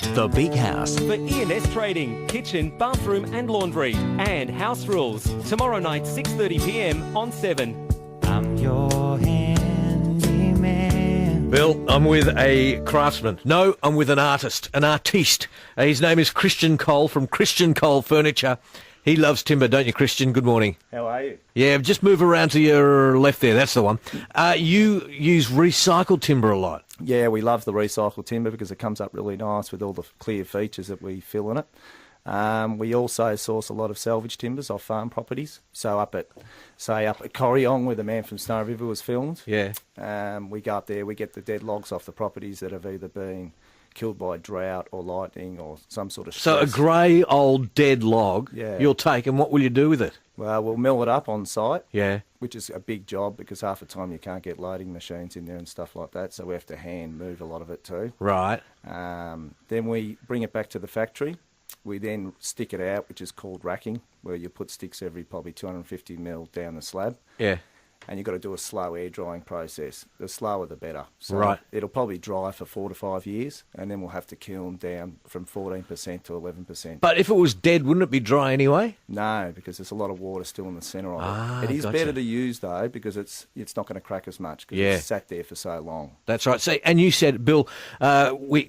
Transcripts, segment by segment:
The Big House. For E&S Trading, kitchen, bathroom and laundry, and House Rules. Tomorrow night, 6:30pm on 7. I'm your handyman. Bill, I'm with a craftsman. No, I'm with an artist, an artiste. His name is Christian Cole from Christian Cole Furniture. He loves timber, don't you, Christian? Good morning. How are you? Yeah, just move around to your left there. That's the one. You use recycled timber a lot. Yeah, we love the recycled timber because it comes up really nice with all the clear features that we fill in it. We also source a lot of salvage timbers off farm properties. So up at Corryong, where the Man from Snowy River was filmed, Yeah. we go up there, we get the dead logs off the properties that have either been killed by drought or lightning or some sort of stress. So a grey old dead log, Yeah. you'll take, and what will you do with it? Well, we'll mill it up on site, Yeah. which is a big job because half the time you can't get loading machines in there and stuff like that, so we have to hand move a lot of it too. Right. Then we bring it back to the factory. We then stick it out, which is called racking, where you put sticks every probably 250 mil down the slab. Yeah. And you've got to do a slow air drying process. The slower the better. So Right. it'll probably dry for 4 to 5 years, and then we'll have to kiln down from 14% to 11%. But if it was dead, wouldn't it be dry anyway? No, because there's a lot of water still in the centre of Ah, it. It is gotcha. better to use, though, because it's not going to crack as much because Yeah. it's sat there for so long. That's right. See, and you said, Bill,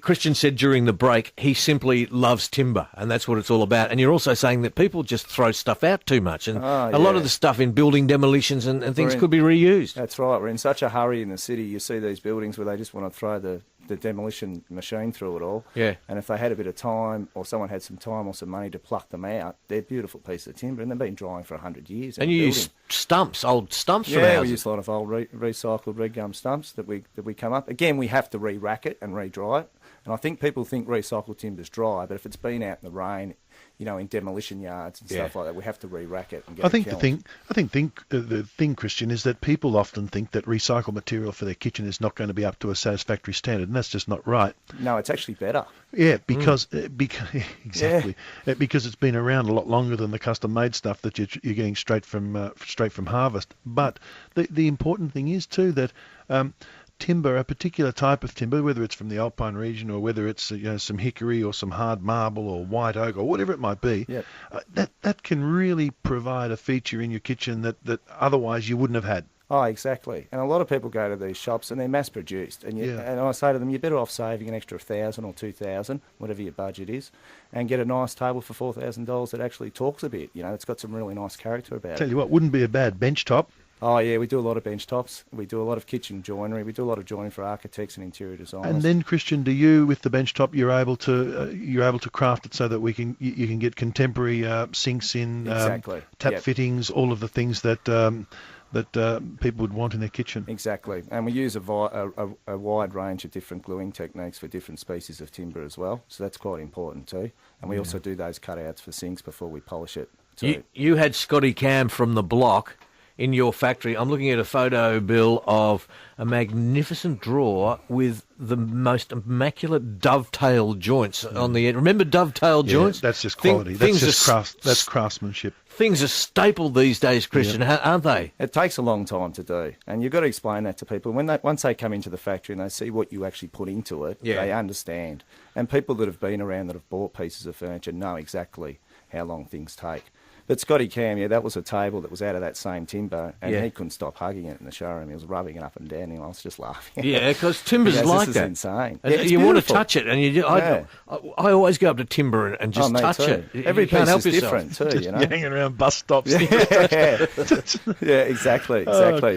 Christian said during the break, he simply loves timber, and that's what it's all about. And you're also saying that people just throw stuff out too much, and a lot yeah. of the stuff in building demolitions and things in- could be reused. That's right. We're in such a hurry in the city. You see these buildings where they just want to throw the demolition machine through it all. Yeah. And if they had a bit of time, or someone had some time or some money to pluck them out, they're beautiful pieces of timber, and they've been drying for 100 years. in And a you building. use stumps, old stumps from Yeah, we houses. use a lot of old recycled red gum stumps that we come up. Again, we have to re-rack it and re-dry it. And I think people think recycled timber's dry, but if it's been out in the rain, you know, in demolition yards and stuff like that, we have to re-rack it and get I it think kilned. the thing, Christian, is that people often think that recycled material for their kitchen is not going to be up to a satisfactory standard, and that's just not right. No, it's actually better. Yeah, because exactly because it's been around a lot longer than the custom-made stuff that you're getting straight from harvest. But the important thing is too that timber, a particular type of timber, whether it's from the Alpine region or whether it's some hickory or some hard marble or white oak or whatever it might be, Yep. that can really provide a feature in your kitchen that otherwise you wouldn't have had. Oh, exactly. And a lot of people go to these shops and they're mass produced. And and I say to them, you're better off saving an extra 1,000 or 2,000, whatever your budget is, and get a nice table for $4,000 that actually talks a bit. You know, it's got some really nice character about Tell it. you what, wouldn't be a bad bench top. Oh, yeah, we do a lot of bench tops. We do a lot of kitchen joinery. We do a lot of joinery for architects and interior designers. And then, Christian, do you, with the bench top, you're able to craft it so that you can get contemporary sinks in, Exactly. tap Yep. fittings, all of the things that people would want in their kitchen. Exactly. And we use a wide range of different gluing techniques for different species of timber as well. So that's quite important too. And we also do those cutouts for sinks before we polish it too. You had Scotty Cam from the block in your factory. I'm looking at a photo, Bill, of a magnificent drawer with the most immaculate dovetail joints on the end. Remember dovetail joints? That's just quality. That's craftsmanship. Things are stapled these days, Christian, aren't they? It takes a long time to do, and you've got to explain that to people. Once they come into the factory and they see what you actually put into it, they understand. And people that have been around that have bought pieces of furniture know exactly how long things take. But Scotty Cam, that was a table that was out of that same timber, and he couldn't stop hugging it in the showroom. He was rubbing it up and down, and I was just laughing. Yeah, because timber's Yes, like this that. is insane. And It's you want to beautiful. touch it, and I always go up to timber and just me touch too. it. Every you can't piece help is yourself. different too, you know. You're hanging around bus stops. Yeah, exactly.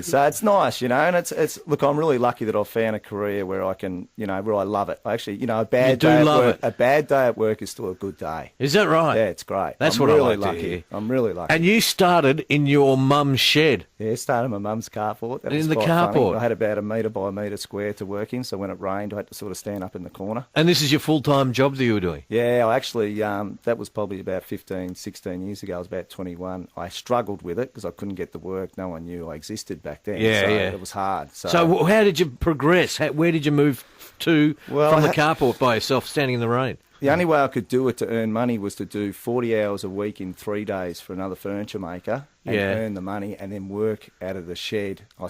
So it's nice, you know, and it's look, I'm really lucky that I've found a career where I can, where I love it. Actually, a bad do day at love work, it. a bad day at work is still a good day. Is that right? Yeah, it's great. That's I'm what I really like to lucky. hear. I'm really lucky. And you started in your mum's shed. Yeah, started my mum's carport. That In was the quite funny. carport? I had about 1 metre by 1 metre square to work in, so when it rained, I had to sort of stand up in the corner. And this is your full-time job that you were doing? Yeah, I actually, that was probably about 15, 16 years ago. I was about 21. I struggled with it because I couldn't get the work. No one knew I existed back then. Yeah, so yeah. it was hard. So how did you progress? Where did you move to Well, from the I carport by yourself, standing in the rain? The only way I could do it to earn money was to do 40 hours a week in 3 days for another furniture maker and earn the money and then work out of the shed. I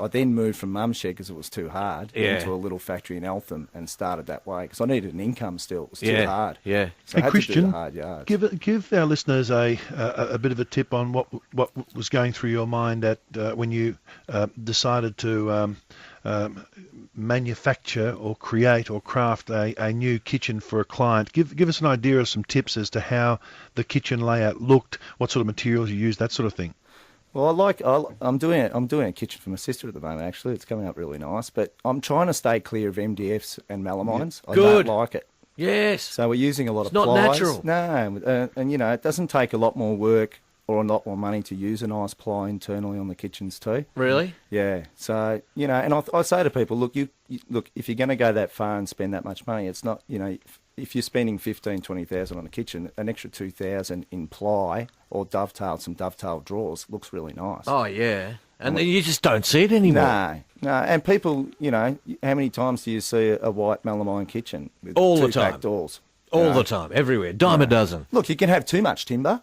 then moved from Mum's shed because it was too hard into a little factory in Eltham and started that way because I needed an income still. It was too hard. Yeah. So I had Christian, to do the hard yards. give our listeners a bit of a tip on what was going through your mind at when you decided to manufacture or create or craft a new kitchen for a client. Give us an idea of some tips as to how the kitchen layout looked, what sort of materials you used, that sort of thing. Well, I'm doing a kitchen for my sister at the moment. Actually, it's coming up really nice. But I'm trying to stay clear of MDFs and melamines. I don't like it. Yes. So we're using a lot of not plies. natural. No, and it doesn't take a lot more work or a lot more money to use a nice ply internally on the kitchens too. Really? Yeah. So and I say to people, look, if you're going to go that far and spend that much money, it's not, if you're spending 15,000, 20,000 on a kitchen, an extra 2,000 in ply or some dovetailed drawers looks really nice. Oh, yeah. And then you just don't see it anymore. No. And people, how many times do you see a white melamine kitchen with All two the time. back doors? All the time, everywhere, dime a dozen. Look, you can have too much timber.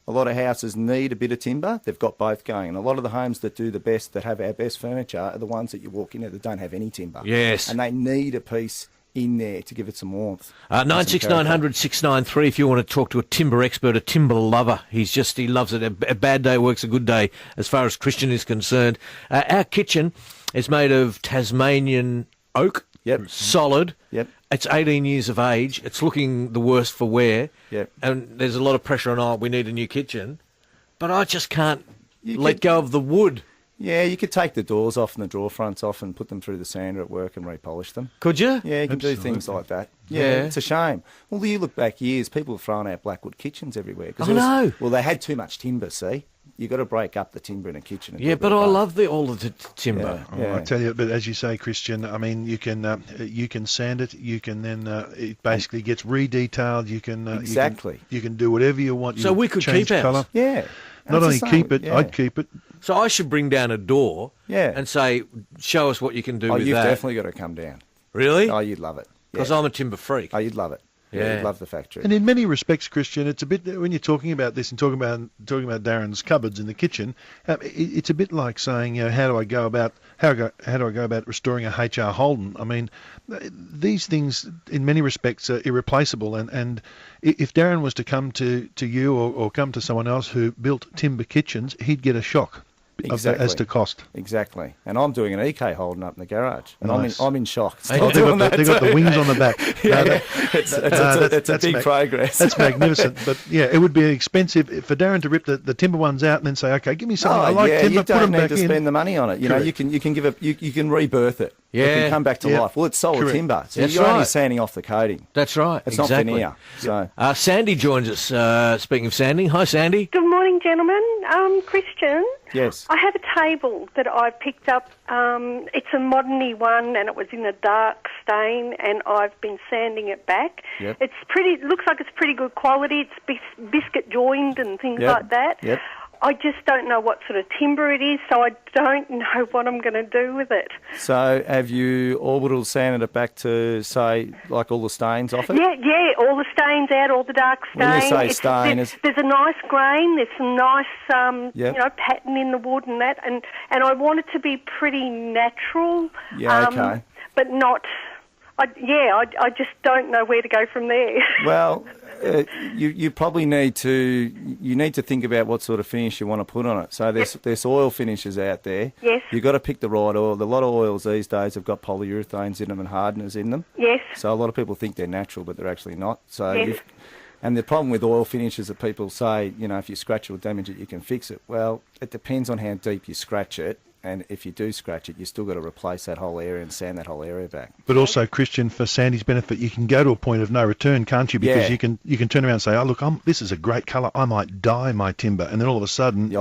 A lot of houses need a bit of timber. They've got both going. And a lot of the homes that do the best, that have our best furniture, are the ones that you walk into that don't have any timber. Yes. And they need a piece in there to give it some warmth. 96900 693 if you want to talk to a timber expert, a timber lover. He loves it. A bad day works a good day as far as Christian is concerned. Our kitchen is made of Tasmanian oak. Yep. Solid. Yep. It's 18 years of age. It's looking the worst for wear. Yep. And there's a lot of pressure on, we need a new kitchen. But I just can't let go of the wood. Yeah, you could take the doors off and the drawer fronts off and put them through the sander at work and repolish them. Could you? Yeah, you can do things like that. Yeah, it's a shame. Well, you look back years, people were throwing out blackwood kitchens everywhere. I know. Well, they had too much timber, see? You've got to break up the timber in a kitchen. Yeah, but I love all of the timber. Yeah. I tell you, but as you say, Christian, I mean, you can sand it. You can then it basically gets redetailed. You can exactly. You can do whatever you want. So we could keep ours. Colour. Yeah. Not only keep it, I'd keep it. So I should bring down a door and say, show us what you can do with that. You've definitely got to come down. Really? Oh, you'd love it. Because I'm a timber freak. Oh, you'd love it. Yeah, you'd love the factory. And in many respects, Christian, it's a bit, when you're talking about this and talking about Darren's cupboards in the kitchen, it's a bit like saying, how do I go about restoring a H.R. Holden? I mean, these things in many respects are irreplaceable, and if Darren was to come to you or come to someone else who built timber kitchens, he'd get a shock. Exactly. As to cost. Exactly. And I'm doing an EK Holden up in the garage. And nice. I'm in shock. They've got the wings on the back. It's a big progress. That's magnificent. But yeah, it would be expensive for Darren to rip the timber ones out and then say, okay, give me something. I like timber. You put them don't back need to in. spend the money on it. You know, you can rebirth it. Yeah. It can come back to life. Well, it's solid timber. So That's you're only right. sanding off the coating. That's right. It's exactly. not veneer. So. Sandy joins us. Speaking of sanding, hi Sandy. Good morning, gentlemen. Christian. Yes. I have a table that I picked up. It's a modern one, and it was in a dark stain, and I've been sanding it back. Yep. It looks like it's pretty good quality. It's biscuit joined and things like that. Yep. I just don't know what sort of timber it is, so I don't know what I'm going to do with it. So have you orbital sanded it back to, say, like all the stains off it? Yeah, all the stains out, all the dark stain. When you say stain, there's a nice grain, there's some nice, pattern in the wood and that, and I want it to be pretty natural. Yeah, okay. But not. I just don't know where to go from there. Well, you probably need to think about what sort of finish you want to put on it. So there's oil finishes out there. Yes. You've got to pick the right oil. A lot of oils these days have got polyurethanes in them and hardeners in them. Yes. So a lot of people think they're natural, but they're actually not. So yes. And the problem with oil finishes that people say, if you scratch it or damage it, you can fix it. Well, it depends on how deep you scratch it. And if you do scratch it, you still got to replace that whole area and sand that whole area back. But also, Christian, for Sandy's benefit, you can go to a point of no return, can't you? Because you can turn around and say, "Oh, look, this is a great colour. I might dye my timber," and then all of a sudden, it's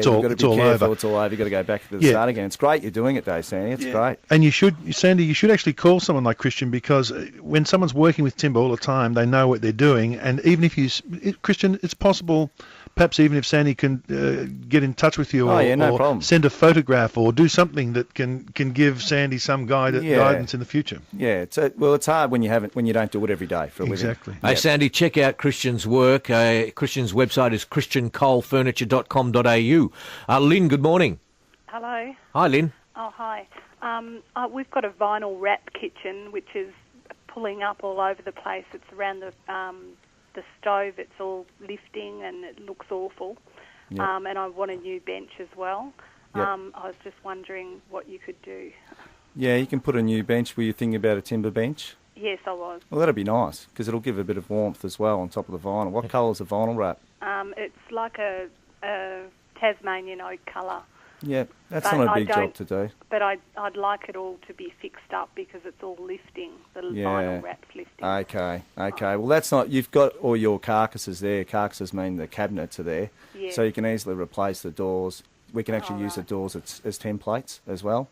all over. It's all over. You've got to go back to the start again. It's great you're doing it, Dave, Sandy. It's great. And Sandy, you should actually call someone like Christian, because when someone's working with timber all the time, they know what they're doing. And even if Christian, it's possible perhaps even if Sandy can get in touch with you, no or problem. send a photograph, or do something that can give Sandy some guidance in the future. Yeah, it's hard when you don't do it every day for a living. Exactly. Hey, Sandy, check out Christian's work. Christian's website is christiancolefurniture.com.au. Lynn, good morning. Hello. Hi, Lynn. Oh, hi. We've got a vinyl wrap kitchen which is pulling up all over the place. It's around the stove. It's all lifting and it looks awful. Yep. And I want a new bench as well. Yep. I was just wondering what you could do. Yeah, you can put a new bench. Were you thinking about a timber bench? Yes, I was. Well, that'd be nice because it'll give a bit of warmth as well on top of the vinyl. What colour's the vinyl wrap? It's like a Tasmanian oak colour. Yeah, that's But not a I big don't- job to do. But I'd like it all to be fixed up because it's all lifting. The vinyl wrap's lifting. Okay. Well, that's not... You've got all your carcasses there. Carcasses mean the cabinets are there. Yeah. So you can easily replace the doors. We can actually use the doors as templates as well.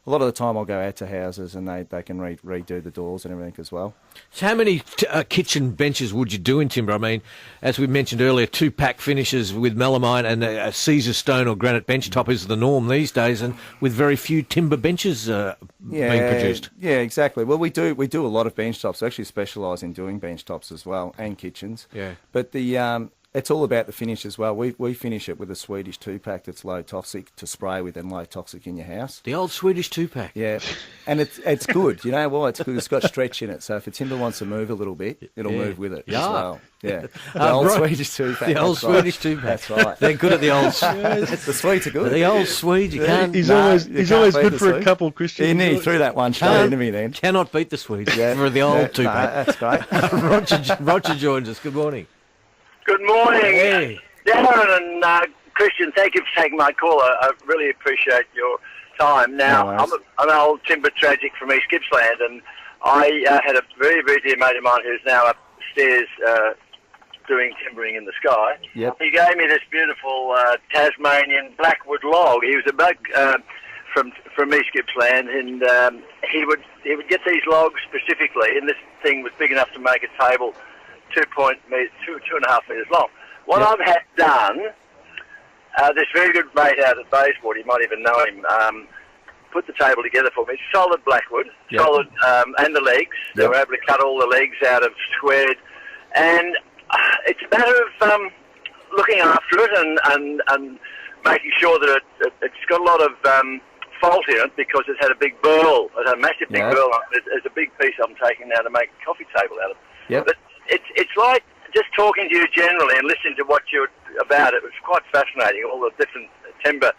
A lot of the time I'll go out to houses and they can redo the doors and everything as well. So how many kitchen benches would you do in timber? I mean, as we mentioned earlier, 2-pack finishes with melamine and a Caesar stone or granite bench top is the norm these days, and with very few timber benches being produced. Yeah, exactly. Well, we do a lot of bench tops. We actually specialise in doing bench tops as well and kitchens. Yeah. But it's all about the finish as well. We finish it with a Swedish 2-pack that's low toxic to spray with and low toxic in your house. The old Swedish 2-pack. Yeah, and it's good. You know why? It's good. It's got stretch in it, so if a timber wants to move a little bit, it'll move with it as well. Yeah, the old Swedish 2-pack. The old Swedish 2-pack. That's right. They're good at the old... The Swedes are good. The old Swede, you can't... He's always you good can't beat for the a couple, Christian. He threw that one straight into me then. Cannot beat the Swedes for the old 2-pack. That's great. Roger joins us. Good morning. Good morning. Hey. Darren and Christian, thank you for taking my call. I really appreciate your time. Now, No I'm worries. an old timber tragic from East Gippsland, and I had a very, very dear mate of mine who's now upstairs doing timbering in the sky. Yep. He gave me this beautiful Tasmanian blackwood log. He was a bloke from East Gippsland, and he would get these logs specifically, and this thing was big enough to make a table 2.5 metres long. What I've had done, this very good mate out at Bayswater, you might even know him, put the table together for me. It's solid blackwood, solid, and the legs. They were able to cut all the legs out of squared, and it's a matter of looking after it and making sure that it's got a lot of fault in it because it's had a big burl, it's had a massive big burl on it. There's a big piece I'm taking now to make a coffee table out of it. Yep. But it's like just talking to you generally and listening to what you're about. It was quite fascinating, all the different timber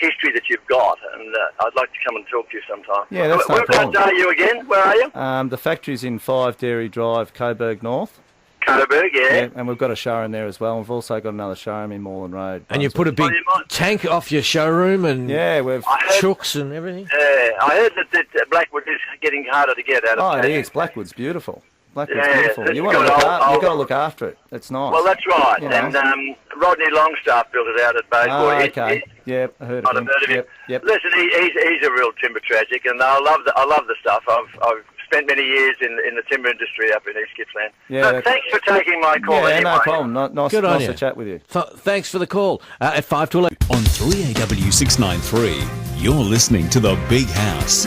history that you've got, and I'd like to come and talk to you sometime. Yeah, that's no Whereabouts problem. are you again? Where are you? The factory's in 5 Dairy Drive, Coburg North. Coburg, yeah. And we've got a showroom there as well. We've also got another showroom in Moreland Road. And you put a big you might- tank off your showroom and we've... chooks and everything? I heard that Blackwood is getting harder to get out of. Oh, it is. Blackwood's beautiful. Blackwood's Yeah, beautiful. it's You want to got you've got to look after it. It's nice. Well, that's right. You know. And Rodney Longstaff built it out at Bayswater. okay. Yeah, I heard Might of have heard of him. him. Yep. Listen, he's a real timber tragic, and I love the stuff. I've spent many years in the timber industry up in East Gippsland. Yeah, So that's- thanks for taking my call. Yeah, anyway. no problem. Nice Good on to you. chat with you. Thanks for the call. At 5 to 11. On 3AW 693, you're listening to The Big House.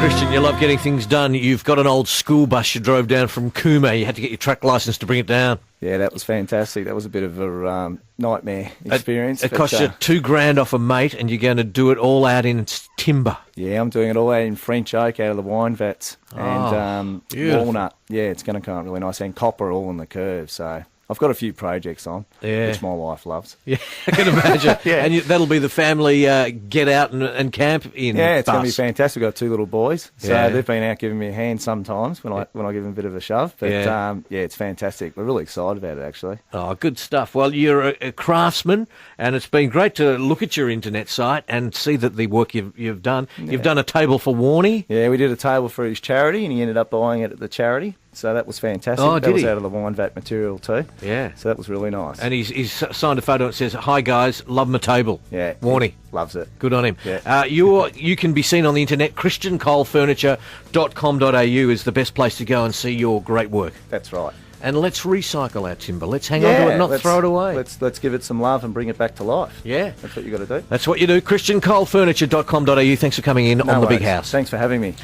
Christian, you love getting things done. You've got an old school bus you drove down from Cooma. You had to get your truck licence to bring it down. Yeah, that was fantastic. That was a bit of a nightmare experience. It but, cost you $2,000 off a mate, and you're going to do it all out in timber. Yeah, I'm doing it all out in French oak out of the wine vats and beautiful. walnut. Yeah, it's going to come out really nice, and copper all in the curve. So I've got a few projects on, which my wife loves. Yeah, I can imagine. Yeah. And that'll be the family get out and camp in. Yeah, it's going to be bus. fantastic. We've got 2 little boys, so Yeah. they've been out giving me a hand sometimes when I give them a bit of a shove. But Yeah. it's fantastic. We're really excited about it, actually. Oh, good stuff. Well, you're a craftsman, and it's been great to look at your internet site and see that the work you've done. You've done a table for Warnie. Yeah, we did a table for his charity, and he ended up buying it at the charity. So that was fantastic. Oh, that did was he? out of the wine vat material too. Yeah. So that was really nice. And he's signed a photo that says, "Hi guys, love my table." Yeah, Warnie. loves it. Good on him. Yeah. You can be seen on the internet. ChristianColeFurniture.com.au is the best place to go and see your great work. That's right. and let's recycle our timber. Let's hang on to it, not throw it away. Let's give it some love and bring it back to life. Yeah. That's what you got to do. That's what you do. ChristianColeFurniture.com.au. Thanks for coming in on The Big House. Thanks for having me.